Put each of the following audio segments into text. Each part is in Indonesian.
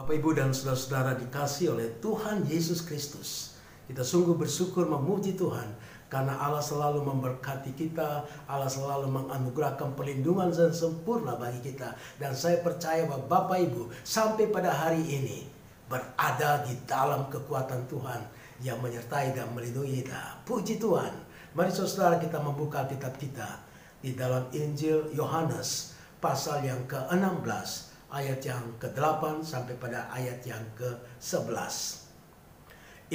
Bapak, Ibu, dan saudara-saudara dikasih oleh Tuhan Yesus Kristus. Kita sungguh bersyukur memuji Tuhan karena Allah selalu memberkati kita, Allah selalu menganugerahkan perlindungan dan sempurna bagi kita. Dan saya percaya bahwa Bapak Ibu sampai pada hari ini berada di dalam kekuatan Tuhan yang menyertai dan melindungi kita. Puji Tuhan. Mari saudara kita membuka kitab kita di dalam Injil Yohanes pasal yang ke-16 ayat yang ke-8 sampai pada ayat yang ke-11.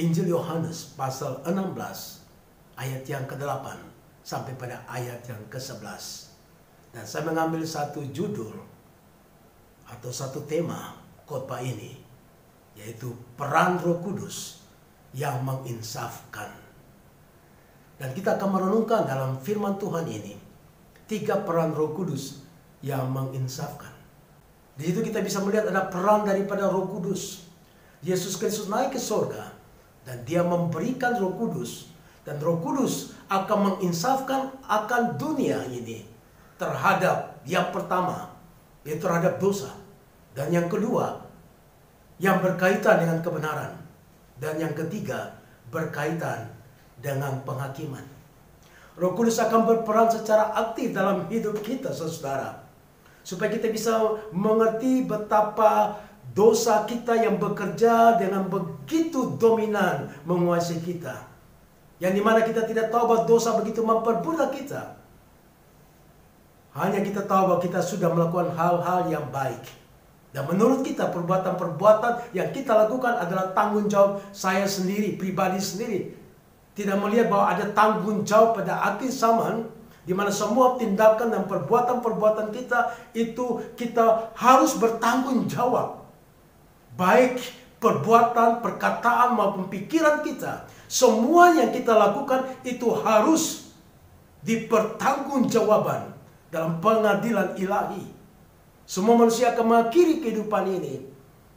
Injil Yohanes pasal 16 ayat yang ke-8 sampai pada ayat yang ke-11. Dan saya mengambil satu judul atau satu tema khotbah ini, yaitu peran Roh Kudus yang menginsafkan. Dan kita akan merenungkan dalam firman Tuhan ini 3 peran Roh Kudus yang menginsafkan. Di situ kita bisa melihat ada peran daripada Roh Kudus. Yesus Kristus naik ke surga dan dia memberikan Roh Kudus, dan Roh Kudus akan menginsafkan akan dunia ini terhadap yang pertama, yaitu terhadap dosa, dan yang kedua yang berkaitan dengan kebenaran, dan yang ketiga berkaitan dengan penghakiman. Roh Kudus akan berperan secara aktif dalam hidup kita, saudara, supaya kita bisa mengerti betapa dosa kita yang bekerja dengan begitu dominan menguasai kita. Yang dimana kita tidak tahu bahwa dosa begitu memperbudak kita. Hanya kita tahu bahwa kita sudah melakukan hal-hal yang baik. Dan menurut kita perbuatan-perbuatan yang kita lakukan adalah tanggung jawab saya sendiri, pribadi sendiri. Tidak melihat bahwa ada tanggung jawab pada akhir zaman, di mana semua tindakan dan perbuatan-perbuatan kita itu kita harus bertanggung jawab. Baik perbuatan, perkataan maupun pikiran kita, semua yang kita lakukan itu harus dipertanggungjawaban dalam pengadilan ilahi. Semua manusia akan mengakhiri kehidupan ini,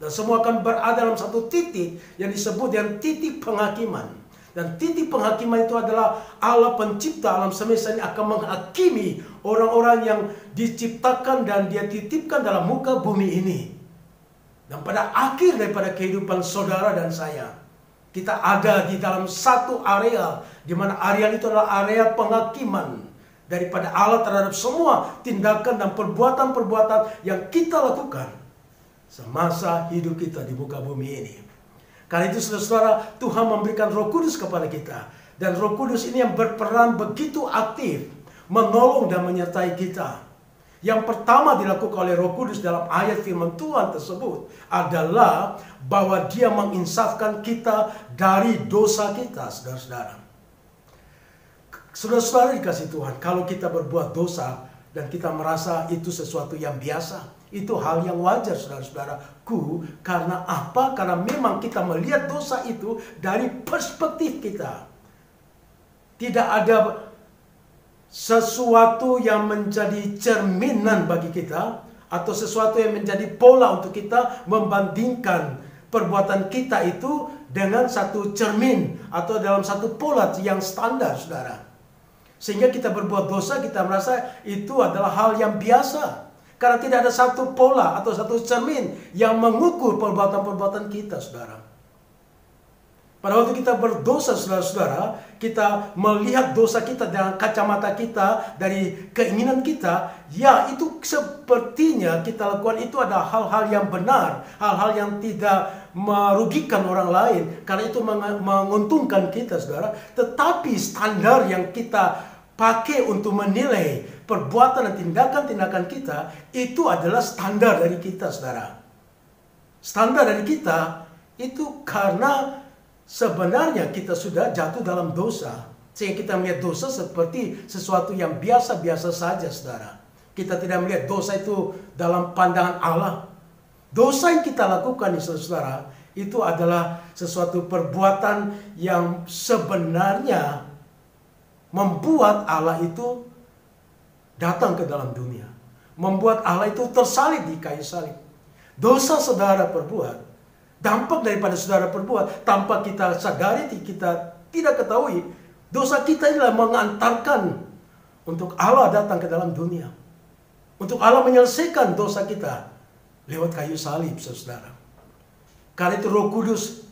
dan semua akan berada dalam satu titik yang disebut dengan titik penghakiman. Dan titik penghakiman itu adalah Allah pencipta alam semesta ini akan menghakimi orang-orang yang diciptakan dan dia titipkan dalam muka bumi ini. Dan pada akhir daripada kehidupan saudara dan saya, kita ada di dalam satu area, di mana area itu adalah area penghakiman daripada Allah terhadap semua tindakan dan perbuatan-perbuatan yang kita lakukan semasa hidup kita di muka bumi ini. Karena itu saudara, Tuhan memberikan Roh Kudus kepada kita. Dan Roh Kudus ini yang berperan begitu aktif menolong dan menyertai kita. Yang pertama dilakukan oleh Roh Kudus dalam ayat firman Tuhan tersebut adalah bahwa dia menginsafkan kita dari dosa kita, saudara-saudara. Saudara-saudara dikasih Tuhan, kalau kita berbuat dosa dan kita merasa itu sesuatu yang biasa, itu hal yang wajar, saudara-saudaraku. Karena apa? Karena memang kita melihat dosa itu dari perspektif kita. Tidak ada sesuatu yang menjadi cerminan bagi kita, atau sesuatu yang menjadi pola untuk kita membandingkan perbuatan kita itu dengan satu cermin atau dalam satu pola yang standar, saudara. Sehingga kita berbuat dosa, kita merasa itu adalah hal yang biasa. Karena tidak ada satu pola atau satu cermin yang mengukur perbuatan-perbuatan kita, saudara. Pada waktu kita berdosa, saudara-saudara, kita melihat dosa kita dengan kacamata kita, dari keinginan kita, ya itu sepertinya kita lakukan itu ada hal-hal yang benar, hal-hal yang tidak merugikan orang lain, karena itu menguntungkan kita, saudara. Tetapi standar yang kita pakai untuk menilai perbuatan dan tindakan-tindakan kita, itu adalah standar dari kita, saudara. Standar dari kita itu karena sebenarnya kita sudah jatuh dalam dosa. Sehingga kita melihat dosa seperti sesuatu yang biasa-biasa saja, saudara. Kita tidak melihat dosa itu dalam pandangan Allah. Dosa yang kita lakukan, saudara, itu adalah sesuatu perbuatan yang sebenarnya membuat Allah itu datang ke dalam dunia. Membuat Allah itu tersalib di kayu salib. Dosa saudara perbuat, dampak daripada saudara perbuat, tanpa kita sadari, kita tidak ketahui, dosa kita inilah mengantarkan untuk Allah datang ke dalam dunia. Untuk Allah menyelesaikan dosa kita lewat kayu salib, saudara. Karena itu Roh Kudus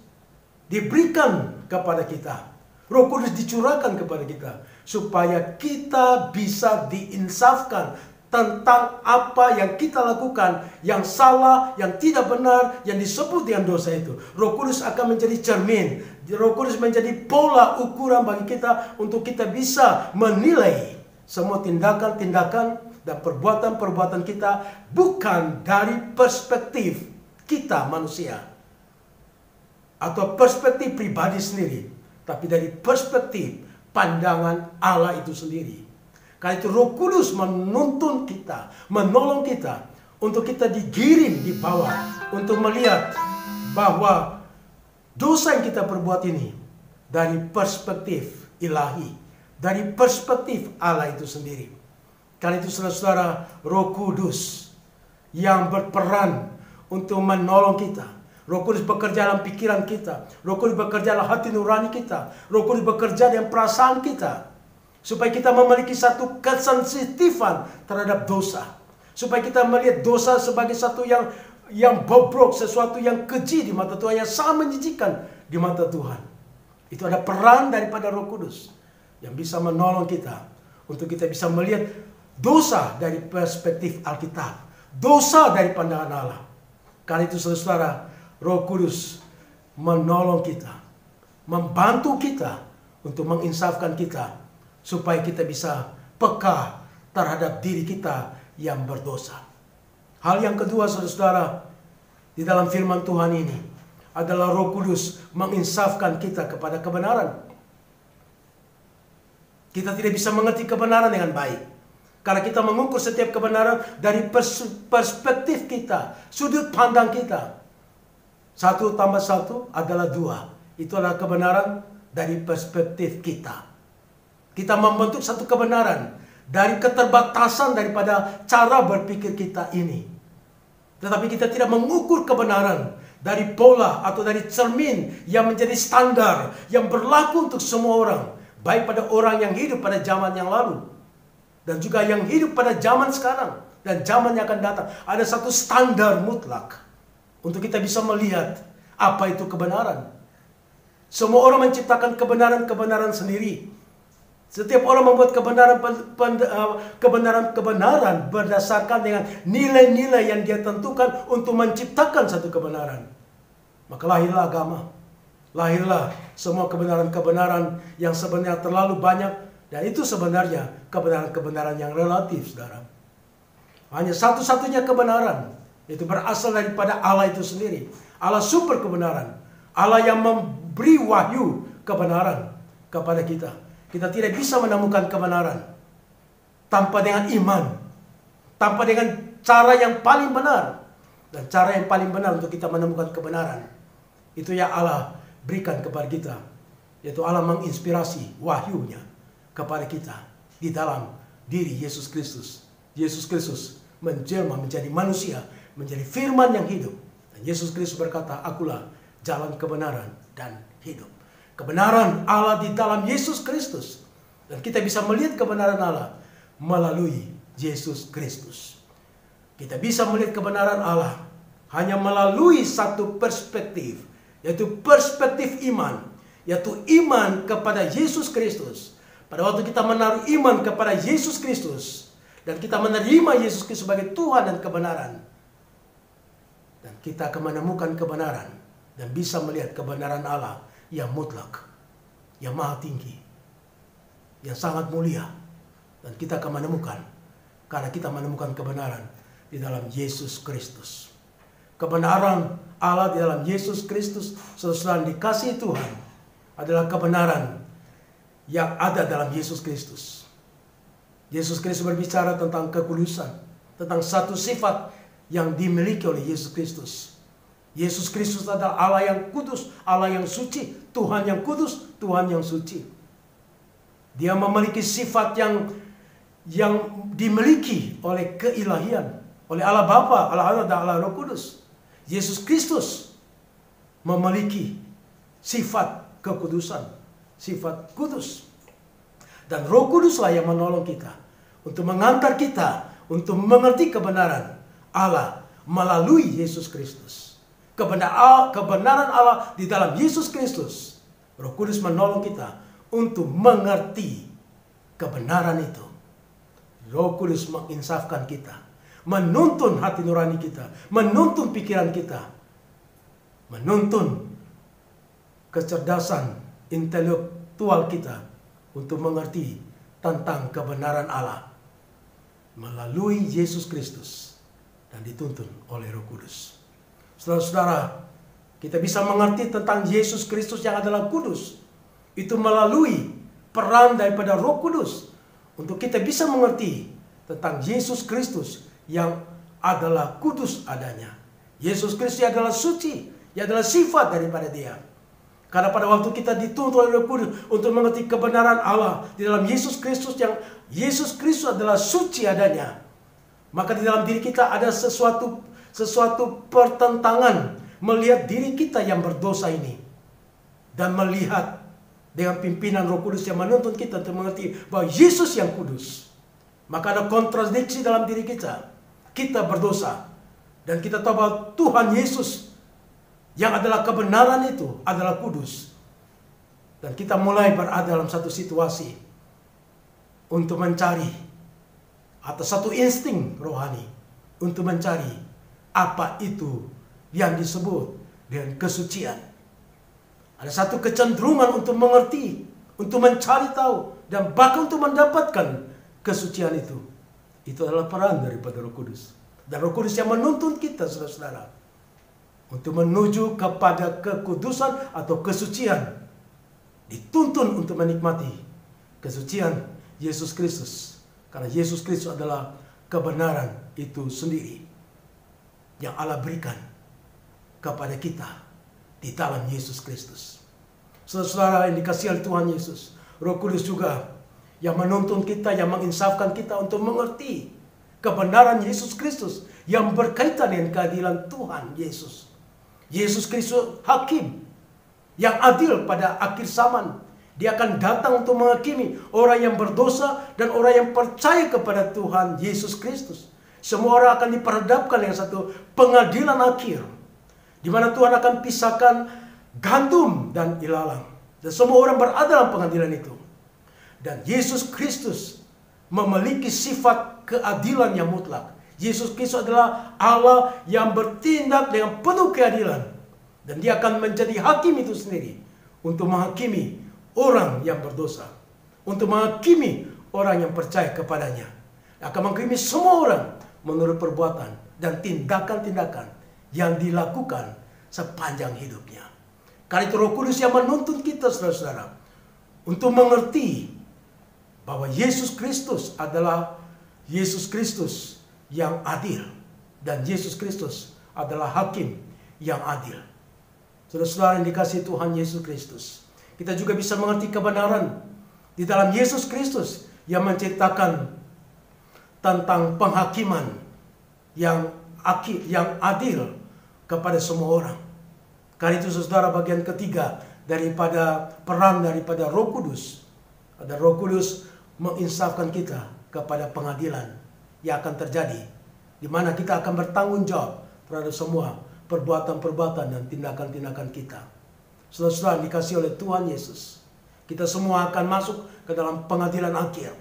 diberikan kepada kita. Roh Kudus dicurahkan kepada kita supaya kita bisa diinsafkan tentang apa yang kita lakukan, yang salah, yang tidak benar, yang disebut dengan dosa itu. Roh Kudus akan menjadi cermin. Roh Kudus menjadi pola ukuran bagi kita untuk kita bisa menilai semua tindakan-tindakan dan perbuatan-perbuatan kita bukan dari perspektif kita manusia atau perspektif pribadi sendiri, tapi dari perspektif pandangan Allah itu sendiri. Karena itu Roh Kudus menuntun kita, menolong kita untuk kita digiring di bawah untuk melihat bahwa dosa yang kita perbuat ini dari perspektif ilahi, dari perspektif Allah itu sendiri. Karena itu saudara-saudara, Roh Kudus yang berperan untuk menolong kita. Roh Kudus bekerja dalam pikiran kita. Roh Kudus bekerja dalam hati nurani kita. Roh Kudus bekerja dalam perasaan kita. Supaya kita memiliki satu kesensitifan terhadap dosa. Supaya kita melihat dosa sebagai satu yang bobrok, sesuatu yang keji di mata Tuhan, yang sangat menjijikkan di mata Tuhan. Itu ada peran daripada Roh Kudus yang bisa menolong kita untuk kita bisa melihat dosa dari perspektif Alkitab, dosa dari pandangan Allah. Karena itu saudara, Roh Kudus menolong kita, membantu kita untuk menginsafkan kita, supaya kita bisa peka terhadap diri kita yang berdosa. Hal yang kedua saudara-saudara, di dalam firman Tuhan ini adalah Roh Kudus menginsafkan kita kepada kebenaran. Kita tidak bisa mengerti kebenaran dengan baik, karena kita mengukur setiap kebenaran dari perspektif kita, sudut pandang kita. 1 tambah 1 adalah 2. Itu adalah kebenaran dari perspektif kita. Kita membentuk satu kebenaran dari keterbatasan daripada cara berpikir kita ini. Tetapi kita tidak mengukur kebenaran dari pola atau dari cermin yang menjadi standar, yang berlaku untuk semua orang. Baik pada orang yang hidup pada zaman yang lalu, dan juga yang hidup pada zaman sekarang, dan zaman yang akan datang. Ada satu standar mutlak untuk kita bisa melihat apa itu kebenaran. Semua orang menciptakan kebenaran-kebenaran sendiri. Setiap orang membuat kebenaran berdasarkan dengan nilai-nilai yang dia tentukan untuk menciptakan satu kebenaran. Maka lahirlah agama. Lahirlah semua kebenaran-kebenaran yang sebenarnya terlalu banyak. Dan itu sebenarnya kebenaran-kebenaran yang relatif, saudara. Hanya satu-satunya kebenaran, itu berasal daripada Allah itu sendiri. Allah sumber kebenaran. Allah yang memberi wahyu kebenaran kepada kita. Kita tidak bisa menemukan kebenaran tanpa dengan iman, tanpa dengan cara yang paling benar. Dan cara yang paling benar untuk kita menemukan kebenaran, itu yang Allah berikan kepada kita, yaitu Allah menginspirasi wahyunya kepada kita di dalam diri Yesus Kristus. Yesus Kristus menjelma menjadi manusia, menjadi firman yang hidup. Dan Yesus Kristus berkata, "Akulah jalan kebenaran dan hidup." Kebenaran Allah di dalam Yesus Kristus. Dan kita bisa melihat kebenaran Allah melalui Yesus Kristus. Kita bisa melihat kebenaran Allah hanya melalui satu perspektif, yaitu perspektif iman, yaitu iman kepada Yesus Kristus. Pada waktu kita menaruh iman kepada Yesus Kristus, dan kita menerima Yesus Kristus sebagai Tuhan dan kebenaran, dan kita akan menemukan kebenaran dan bisa melihat kebenaran Allah yang mutlak, yang maha tinggi, yang sangat mulia. Dan kita akan menemukan, karena kita menemukan kebenaran di dalam Yesus Kristus. Kebenaran Allah di dalam Yesus Kristus, sesuai dikasihi Tuhan, adalah kebenaran yang ada dalam Yesus Kristus. Yesus Kristus berbicara tentang kekudusan, tentang satu sifat yang dimiliki oleh Yesus Kristus. Yesus Kristus adalah Allah yang kudus, Allah yang suci, Tuhan yang kudus, Tuhan yang suci. Dia memiliki sifat yang dimiliki oleh keilahian, oleh Allah Bapa, Allah Anak, dan Allah Roh Kudus. Yesus Kristus memiliki sifat kekudusan, sifat kudus. Dan Roh Kuduslah yang menolong kita untuk mengantar kita untuk mengerti kebenaran Allah melalui Yesus Kristus. kebenaran Allah di dalam Yesus Kristus. Roh Kudus menolong kita untuk mengerti kebenaran itu. Roh Kudus menginsafkan kita, menuntun hati nurani kita, menuntun pikiran kita, menuntun kecerdasan intelektual kita untuk mengerti tentang kebenaran Allah melalui Yesus Kristus dan dituntun oleh Roh Kudus. Saudara-saudara, kita bisa mengerti tentang Yesus Kristus yang adalah kudus itu melalui peran daripada Roh Kudus untuk kita bisa mengerti tentang Yesus Kristus yang adalah kudus adanya. Yesus Kristus adalah suci, yang adalah sifat daripada Dia. Karena pada waktu kita dituntun oleh Roh Kudus untuk mengerti kebenaran Allah di dalam Yesus Kristus, yang Yesus Kristus adalah suci adanya, maka di dalam diri kita ada sesuatu pertentangan melihat diri kita yang berdosa ini dan melihat dengan pimpinan Roh Kudus yang menuntun kita untuk mengerti bahwa Yesus yang kudus. Maka ada kontradiksi dalam diri kita. Kita berdosa dan kita tahu bahwa Tuhan Yesus yang adalah kebenaran itu adalah kudus. Dan kita mulai berada dalam satu situasi untuk mencari atau satu insting rohani untuk mencari apa itu yang disebut dengan kesucian. Ada satu kecenderungan untuk mengerti, untuk mencari tahu, dan bahkan untuk mendapatkan kesucian itu. Itu adalah peran daripada Roh Kudus. Dan Roh Kudus yang menuntun kita, saudara-saudara, untuk menuju kepada kekudusan atau kesucian. Dituntun untuk menikmati kesucian Yesus Kristus. Karena Yesus Kristus adalah kebenaran itu sendiri yang Allah berikan kepada kita di dalam Yesus Kristus. Saudara-saudara yang dikasihi oleh Tuhan Yesus, Roh Kudus juga yang menuntun kita, yang menginsafkan kita untuk mengerti kebenaran Yesus Kristus yang berkaitan dengan keadilan Tuhan Yesus. Yesus Kristus hakim yang adil pada akhir zaman. Dia akan datang untuk menghakimi orang yang berdosa dan orang yang percaya kepada Tuhan Yesus Kristus. Semua orang akan diperhadapkan dengan satu pengadilan akhir, di mana Tuhan akan pisahkan gandum dan ilalang. Dan semua orang berada dalam pengadilan itu. Dan Yesus Kristus memiliki sifat keadilan yang mutlak. Yesus Kristus adalah Allah yang bertindak dengan penuh keadilan. Dan Dia akan menjadi hakim itu sendiri untuk menghakimi orang yang berdosa, untuk menghakimi orang yang percaya kepadanya. Akan menghakimi semua orang menurut perbuatan dan tindakan-tindakan yang dilakukan sepanjang hidupnya. Karena itu Roh Kudus yang menuntun kita, saudara-saudara, untuk mengerti bahwa Yesus Kristus adalah Yesus Kristus yang adil. Dan Yesus Kristus adalah hakim yang adil. Saudara-saudara yang dikasihi Tuhan Yesus Kristus, kita juga bisa mengerti kebenaran di dalam Yesus Kristus yang menceritakan tentang penghakiman yang adil kepada semua orang. Karena itu saudara, bagian ketiga daripada peran daripada Roh Kudus, ada Roh Kudus menginsafkan kita kepada pengadilan yang akan terjadi, di mana kita akan bertanggung jawab terhadap semua perbuatan-perbuatan dan tindakan-tindakan kita. Saudara-saudara dikasihi oleh Tuhan Yesus, kita semua akan masuk ke dalam pengadilan akhir.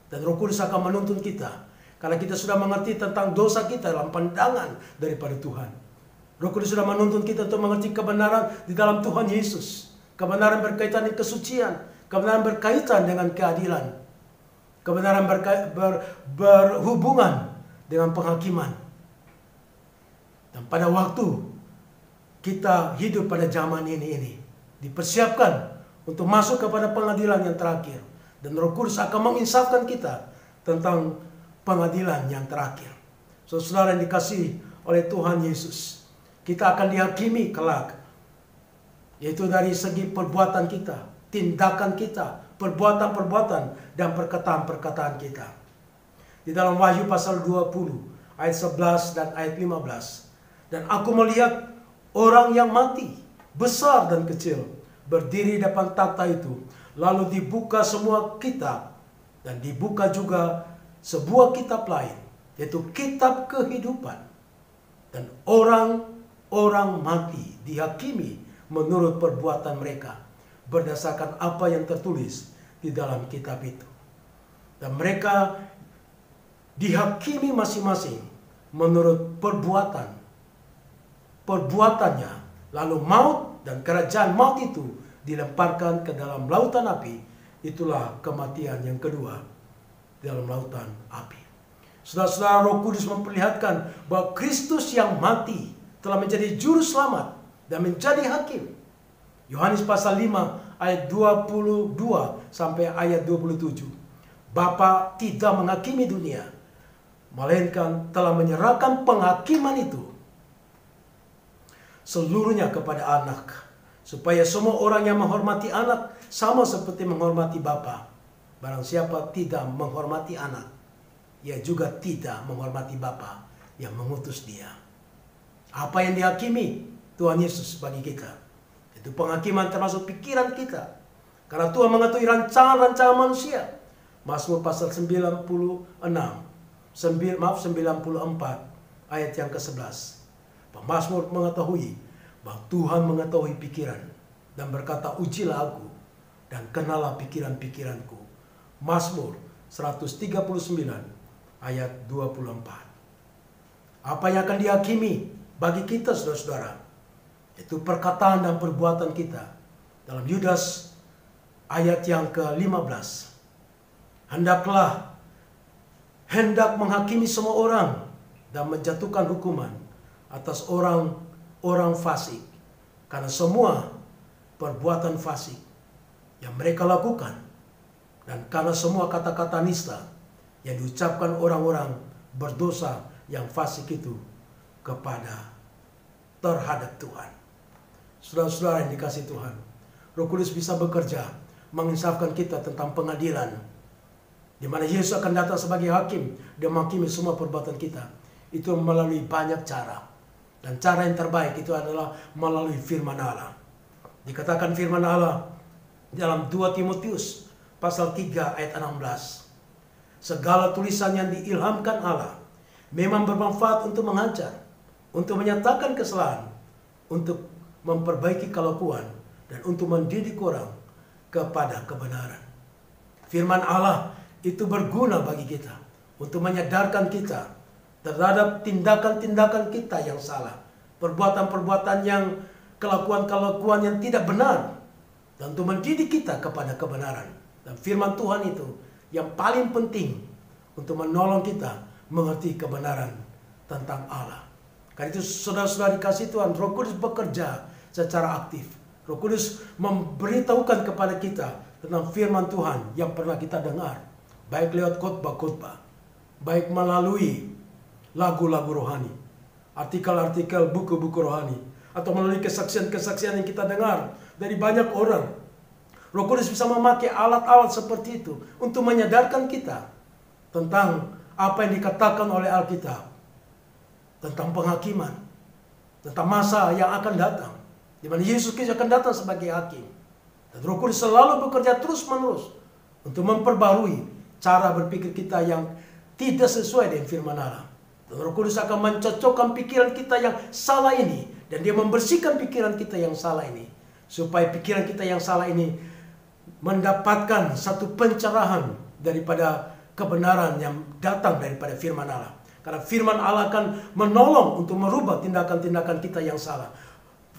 Dan Roh Kudus akan menuntun kita, karena kita sudah mengerti tentang dosa kita dalam pandangan daripada Tuhan. Roh Kudus sudah menuntun kita untuk mengerti kebenaran di dalam Tuhan Yesus. Kebenaran berkaitan dengan kesucian, kebenaran berkaitan dengan keadilan, kebenaran berhubungan dengan penghakiman. Dan pada waktu kita hidup pada zaman ini dipersiapkan untuk masuk kepada pengadilan yang terakhir. Dan Roh Kudus akan menginsafkan kita tentang pengadilan yang terakhir. Saudara yang dikasihi oleh Tuhan Yesus, kita akan dihakimi kelak, yaitu dari segi perbuatan kita, tindakan kita, perbuatan-perbuatan dan perkataan-perkataan kita. Di dalam Wahyu pasal 20 ayat 11 dan ayat 15. Dan aku melihat orang yang mati, besar dan kecil, berdiri depan takhta itu. Lalu dibuka semua kitab, dan dibuka juga sebuah kitab lain, yaitu kitab kehidupan. Dan orang orang mati dihakimi menurut perbuatan mereka, berdasarkan apa yang tertulis di dalam kitab itu. Dan mereka dihakimi masing-masing menurut perbuatannya. Lalu maut dan kerajaan maut itu dilemparkan ke dalam lautan api. Itulah kematian yang kedua dalam lautan api. Saudara-saudara, Roh Kudus memperlihatkan bahwa Kristus yang mati telah menjadi juru selamat dan menjadi hakim. Yohanes pasal 5 ayat 22 sampai ayat 27. Bapa tidak menghakimi dunia, melainkan telah menyerahkan penghakiman itu seluruhnya kepada anak, supaya semua orang yang menghormati anak sama seperti menghormati Bapa. Barang siapa tidak menghormati anak, ia juga tidak menghormati Bapa yang mengutus dia. Apa yang dihakimi Tuhan Yesus bagi kita? Itu penghakiman termasuk pikiran kita. Karena Tuhan mengetahui rancangan-rancangan manusia. Mazmur pasal 94 ayat yang ke-11. Pemazmur mengetahui bahwa Tuhan mengetahui pikiran dan berkata, ujilah aku dan kenalah pikiran-pikiranku. Mazmur 139 ayat 24. Apa yang akan dihakimi bagi kita, saudara-saudara? Itu perkataan dan perbuatan kita. Dalam Yudas ayat yang ke-15. Hendak menghakimi semua orang dan menjatuhkan hukuman atas orang fasik, karena semua perbuatan fasik yang mereka lakukan, dan karena semua kata-kata nista yang diucapkan orang-orang berdosa yang fasik itu terhadap Tuhan. Saudara-saudara yang dikasihi Tuhan, Roh Kudus bisa bekerja menginsafkan kita tentang pengadilan, di mana Yesus akan datang sebagai hakim dan menghakimi semua perbuatan kita. Itu melalui banyak cara. Dan cara yang terbaik itu adalah melalui firman Allah. Dikatakan firman Allah dalam 2 Timotius pasal 3 ayat 16. Segala tulisan yang diilhamkan Allah memang bermanfaat untuk mengajar, untuk menyatakan kesalahan, untuk memperbaiki kelakuan, dan untuk mendidik orang kepada kebenaran. Firman Allah itu berguna bagi kita untuk menyadarkan kita terhadap tindakan-tindakan kita yang salah, perbuatan-perbuatan yang kelakuan-kelakuan yang tidak benar, dan untuk mendidik kita kepada kebenaran. Dan firman Tuhan itu yang paling penting untuk menolong kita mengerti kebenaran tentang Allah. Karena itu saudara-saudara dikasih Tuhan, Roh Kudus bekerja secara aktif. Roh Kudus memberitahukan kepada kita tentang firman Tuhan yang pernah kita dengar, baik lewat khotbah-khotbah, baik melalui lagu-lagu rohani, artikel-artikel buku-buku rohani, atau melalui kesaksian-kesaksian yang kita dengar dari banyak orang. Roh Kudus bisa memakai alat-alat seperti itu untuk menyadarkan kita tentang apa yang dikatakan oleh Alkitab, tentang penghakiman, tentang masa yang akan datang, di mana Yesus Kristus akan datang sebagai hakim. Dan Roh Kudus selalu bekerja terus-menerus untuk memperbarui cara berpikir kita yang tidak sesuai dengan firman Allah. Dan Roh Kudus akan mencocokkan pikiran kita yang salah ini, dan dia membersihkan pikiran kita yang salah ini, supaya pikiran kita yang salah ini mendapatkan satu pencerahan daripada kebenaran yang datang daripada firman Allah. Karena firman Allah akan menolong untuk merubah tindakan-tindakan kita yang salah.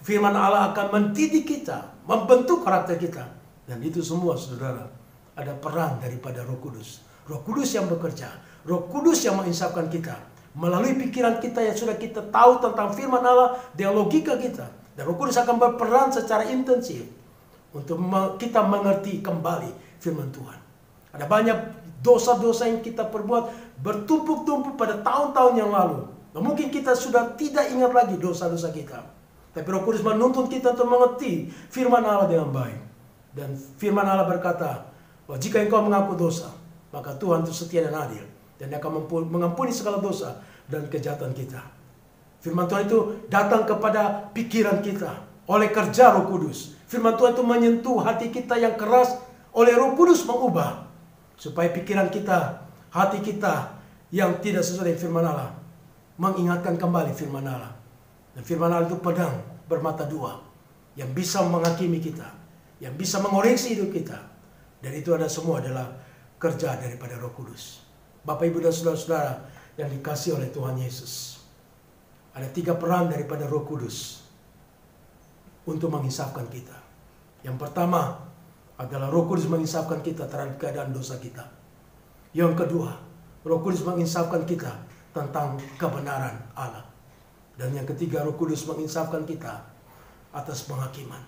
Firman Allah akan mendidik kita, membentuk karakter kita. Dan itu semua, saudara, ada peran daripada Roh Kudus. Roh Kudus yang bekerja, Roh Kudus yang menginsafkan kita melalui pikiran kita yang sudah kita tahu tentang firman Allah dan logika kita. Dan Roh Kudus akan berperan secara intensif untuk kita mengerti kembali firman Tuhan. Ada banyak dosa-dosa yang kita perbuat bertumpuk-tumpuk pada tahun-tahun yang lalu. Nah, mungkin kita sudah tidak ingat lagi dosa-dosa kita. Tapi Roh Kudus menuntun kita untuk mengerti firman Allah dengan baik. Dan firman Allah berkata, bahwa jika engkau mengaku dosa, maka Tuhan itu setia dan adil, dan Dia akan mengampuni segala dosa dan kejahatan kita. Firman Tuhan itu datang kepada pikiran kita oleh kerja Roh Kudus. Firman Tuhan itu menyentuh hati kita yang keras, oleh Roh Kudus mengubah, supaya pikiran kita, hati kita yang tidak sesuai dengan firman Allah, mengingatkan kembali firman Allah. Dan firman Allah itu pedang bermata dua yang bisa menghakimi kita, yang bisa mengoreksi hidup kita. Dan itu semua adalah kerja daripada Roh Kudus. Bapak, Ibu, dan saudara-saudara yang dikasihi oleh Tuhan Yesus, ada 3 peran daripada Roh Kudus untuk menginsafkan kita. Yang pertama adalah Roh Kudus menginsafkan kita terhadap keadaan dosa kita. Yang kedua, Roh Kudus menginsafkan kita tentang kebenaran Allah. Dan yang ketiga, Roh Kudus menginsafkan kita atas penghakiman.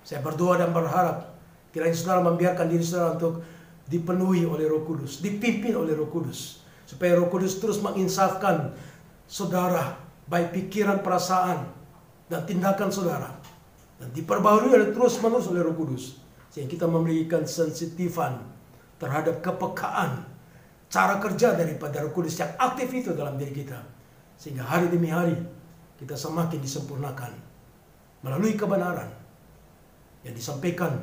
Saya berdoa dan berharap kiranya saudara membiarkan diri saudara untuk dipenuhi oleh Roh Kudus, dipimpin oleh Roh Kudus, supaya Roh Kudus terus menginsafkan saudara, baik pikiran, perasaan, dan tindakan saudara, dan diperbarui terus-menerus oleh Roh Kudus, sehingga kita memberikan sensitifan terhadap kepekaan, cara kerja daripada Roh Kudus yang aktif itu dalam diri kita, sehingga hari demi hari kita semakin disempurnakan melalui kebenaran yang disampaikan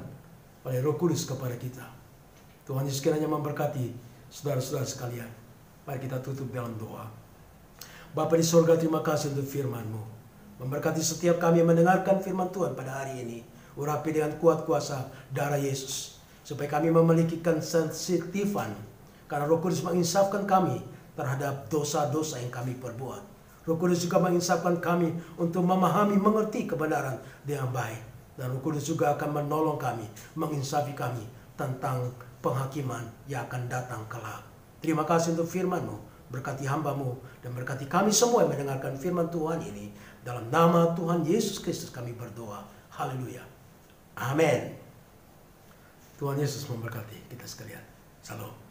oleh Roh Kudus kepada kita. Tuhan Yesus kiranya memberkati saudara-saudara sekalian. Mari kita tutup dalam doa. Bapa di surga, terima kasih untuk firman-Mu. Memberkati setiap kami yang mendengarkan firman Tuhan pada hari ini. Urapi dengan kuat kuasa darah Yesus, supaya kami memiliki sensitifan, karena Roh Kudus menginsafkan kami terhadap dosa-dosa yang kami perbuat. Roh Kudus juga menginsafkan kami untuk memahami, mengerti kebenaran dengan baik. Dan Roh Kudus juga akan menolong kami, menginsafi kami tentang penghakiman yang akan datang kelak. Terima kasih untuk firman-Mu. Berkati hamba-Mu dan berkati kami semua yang mendengarkan firman Tuhan ini. Dalam nama Tuhan Yesus Kristus kami berdoa. Haleluya. Amin. Tuhan Yesus memberkati kita sekalian. Salam.